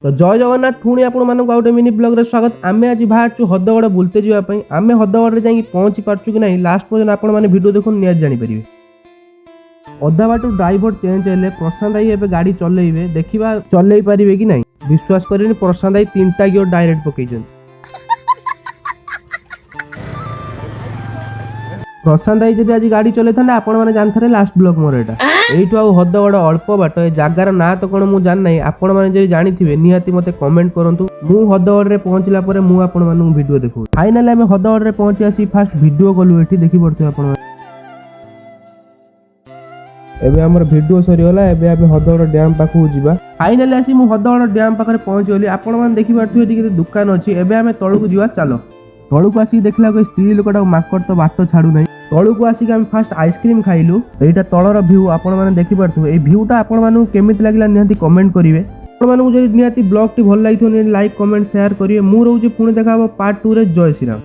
तो जय जगन्नाथ पुणी आपण मानक गोटे मिनी ब्लॉग रे स्वागत। आमे आज बाहरचु हदगड़ बुलते जावा पई। आमे हदगड़ रे जाई पहुंची पारचु कि नहीं लास्ट पर्यंत आपण माने वीडियो देखुन निया जानि परिबे। अधा बाटू ड्राइवर चेंज हेले प्रशांत भाई एबे गाड़ी चलेइबे, देखिबा चलेइ परिबे कि नहीं। विश्वास करिनि प्रशांत भाई 3टा गियर डायरेक्ट पकेइछन। प्रशांत भाई जदि आज गाड़ी चले था आपण माने जानथारे लास्ट ब्लॉग मोर एटा एइठु आ हदगड़ अल्प बाट ए जागार ना तो कोन मु जान नै। आपण माने जे जानिथिबे निहाती मते कमेंट करंतु। मु हदगड़ रे पहुंचला परे मु आपण मानु वीडियो देखु। फाइनली हमें हदगड़ रे पहुंची आसी फास्ट वीडियो कलु एठी देखि पड़थि आपण। एबे हमर वीडियो सरी होला। एबे आबे हदगड़ डैम पाखु जिबा। फाइनली आसी मु हदगड़ डैम पाखरे पहुंची गली। आपण माने देखि पड़थि एठी के दुकान अछि। एबे हमें तळु जिबा चलो। तळु को आसी देखला को स्त्री लोकटा माकड़ तो बाट छाडू नै। तळु को आसी हम फास्ट आइसक्रीम खाइलु। एटा तळर व्यू आपण माने देखि पड़थि। ए व्यूटा आपण मानु केमिति लागला निहाती कमेंट करिवे। आपण मानु जे निहाती ब्लॉग टी भल लागिथो लाइक कमेंट शेयर करिवे। मु रहउची पुणी देखा पार्ट 2 रे। जय श्री राम।